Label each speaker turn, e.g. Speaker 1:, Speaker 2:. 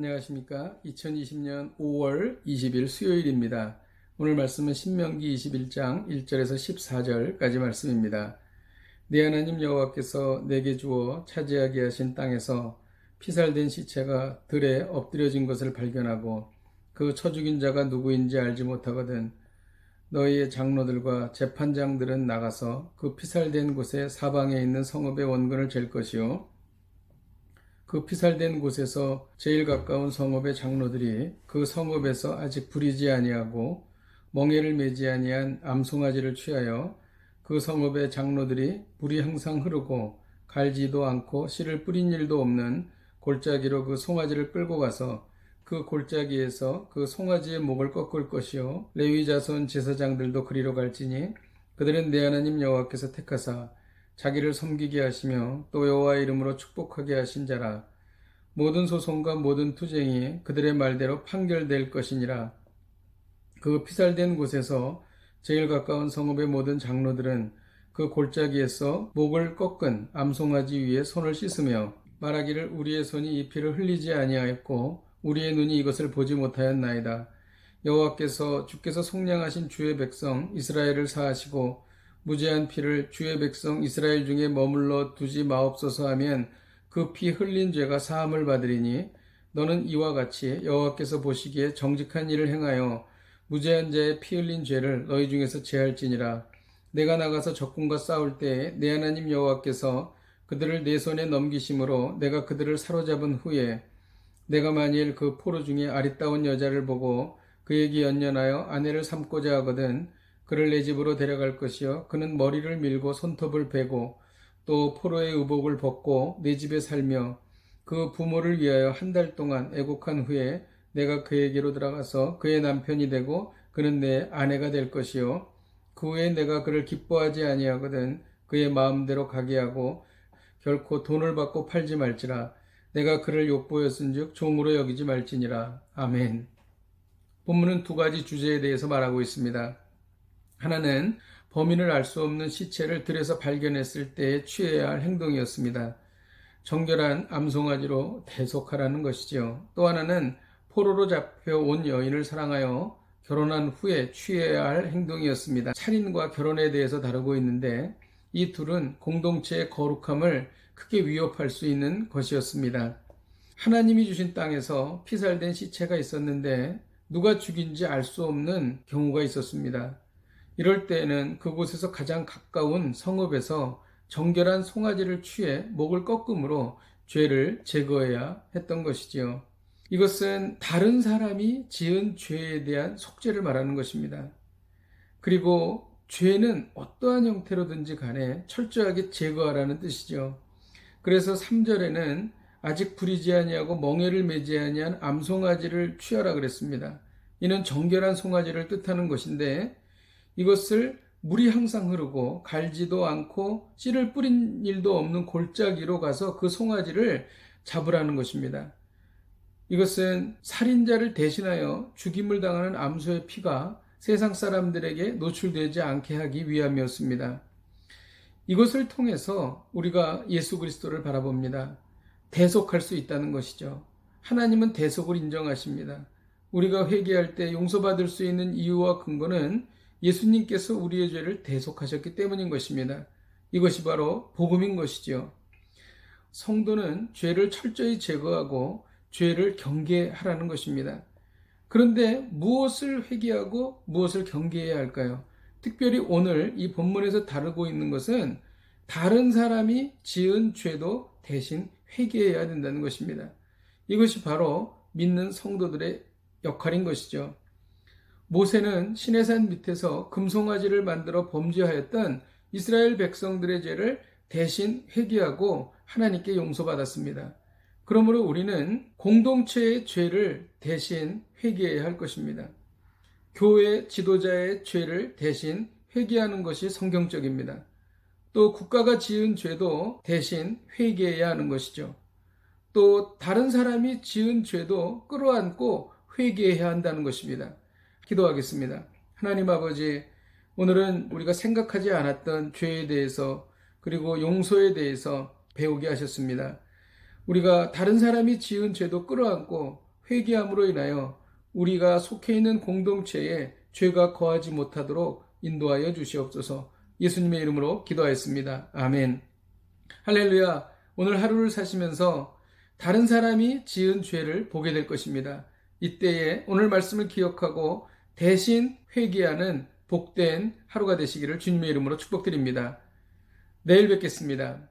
Speaker 1: 안녕하십니까. 2020년 5월 20일 수요일입니다. 오늘 말씀은 신명기 21장 1절에서 14절까지 말씀입니다. 네 하나님 여호와께서 내게 주어 차지하게 하신 땅에서 피살된 시체가 들에 엎드려진 것을 발견하고 그 쳐 죽인 자가 누구인지 알지 못하거든 너희의 장로들과 재판장들은 나가서 그 피살된 곳의 사방에 있는 성읍의 원근을 잴 것이요 그 피살된 곳에서 제일 가까운 성읍의 장로들이 그 성읍에서 아직 부리지 아니하고 멍에를 매지 아니한 암송아지를 취하여 그 성읍의 장로들이 물이 항상 흐르고 갈지도 않고 씨를 뿌린 일도 없는 골짜기로 그 송아지를 끌고 가서 그 골짜기에서 그 송아지의 목을 꺾을 것이요 레위 자손 제사장들도 그리로 갈지니 그들은 내 하나님 여호와께서 택하사 자기를 섬기게 하시며 또 여호와의 이름으로 축복하게 하신 자라. 모든 소송과 모든 투쟁이 그들의 말대로 판결될 것이니라. 그 피살된 곳에서 제일 가까운 성읍의 모든 장로들은 그 골짜기에서 목을 꺾은 암송아지 위에 손을 씻으며 말하기를 우리의 손이 이 피를 흘리지 아니하였고 우리의 눈이 이것을 보지 못하였나이다. 여호와께서 주께서 속량하신 주의 백성 이스라엘을 사하시고 무죄한 피를 주의 백성 이스라엘 중에 머물러 두지 마옵소서 하면 그 피 흘린 죄가 사함을 받으리니 너는 이와 같이 여호와께서 보시기에 정직한 일을 행하여 무죄한 자의 피 흘린 죄를 너희 중에서 제할지니라. 내가 나가서 적군과 싸울 때에 내 하나님 여호와께서 그들을 내 손에 넘기심으로 내가 그들을 사로잡은 후에 내가 만일 그 포로 중에 아리따운 여자를 보고 그에게 연연하여 아내를 삼고자 하거든 그를 내 집으로 데려갈 것이요 그는 머리를 밀고 손톱을 베고 또 포로의 의복을 벗고 내 집에 살며 그 부모를 위하여 한 달 동안 애곡한 후에 내가 그에게로 들어가서 그의 남편이 되고 그는 내 아내가 될 것이요 그 후에 내가 그를 기뻐하지 아니하거든 그의 마음대로 가게 하고 결코 돈을 받고 팔지 말지라. 내가 그를 욕보였은즉 종으로 여기지 말지니라. 아멘. 본문은 두 가지 주제에 대해서 말하고 있습니다. 하나는 범인을 알 수 없는 시체를 들에서 발견했을 때에 취해야 할 행동이었습니다. 정결한 암송아지로 대속하라는 것이죠. 또 하나는 포로로 잡혀온 여인을 사랑하여 결혼한 후에 취해야 할 행동이었습니다. 살인과 결혼에 대해서 다루고 있는데 이 둘은 공동체의 거룩함을 크게 위협할 수 있는 것이었습니다. 하나님이 주신 땅에서 피살된 시체가 있었는데 누가 죽인지 알 수 없는 경우가 있었습니다. 이럴 때에는 그곳에서 가장 가까운 성읍에서 정결한 송아지를 취해 목을 꺾음으로 죄를 제거해야 했던 것이지요. 이것은 다른 사람이 지은 죄에 대한 속죄를 말하는 것입니다. 그리고 죄는 어떠한 형태로든지 간에 철저하게 제거하라는 뜻이죠. 그래서 3절에는 아직 부리지 아니하고 멍에를 매지 아니한 암송아지를 취하라 그랬습니다. 이는 정결한 송아지를 뜻하는 것인데 이것을 물이 항상 흐르고 갈지도 않고 씨를 뿌린 일도 없는 골짜기로 가서 그 송아지를 잡으라는 것입니다. 이것은 살인자를 대신하여 죽임을 당하는 암소의 피가 세상 사람들에게 노출되지 않게 하기 위함이었습니다. 이것을 통해서 우리가 예수 그리스도를 바라봅니다. 대속할 수 있다는 것이죠. 하나님은 대속을 인정하십니다. 우리가 회개할 때 용서받을 수 있는 이유와 근거는 예수님께서 우리의 죄를 대속하셨기 때문인 것입니다. 이것이 바로 복음인 것이죠. 성도는 죄를 철저히 제거하고 죄를 경계하라는 것입니다. 그런데 무엇을 회개하고 무엇을 경계해야 할까요? 특별히 오늘 이 본문에서 다루고 있는 것은 다른 사람이 지은 죄도 대신 회개해야 된다는 것입니다. 이것이 바로 믿는 성도들의 역할인 것이죠. 모세는 시내산 밑에서 금송아지를 만들어 범죄하였던 이스라엘 백성들의 죄를 대신 회개하고 하나님께 용서받았습니다. 그러므로 우리는 공동체의 죄를 대신 회개해야 할 것입니다. 교회 지도자의 죄를 대신 회개하는 것이 성경적입니다. 또 국가가 지은 죄도 대신 회개해야 하는 것이죠. 또 다른 사람이 지은 죄도 끌어안고 회개해야 한다는 것입니다. 기도하겠습니다. 하나님 아버지, 오늘은 우리가 생각하지 않았던 죄에 대해서 그리고 용서에 대해서 배우게 하셨습니다. 우리가 다른 사람이 지은 죄도 끌어안고 회개함으로 인하여 우리가 속해 있는 공동체에 죄가 거하지 못하도록 인도하여 주시옵소서. 예수님의 이름으로 기도하였습니다. 아멘. 할렐루야. 오늘 하루를 사시면서 다른 사람이 지은 죄를 보게 될 것입니다. 이때에 오늘 말씀을 기억하고 대신 회개하는 복된 하루가 되시기를 주님의 이름으로 축복드립니다. 내일 뵙겠습니다.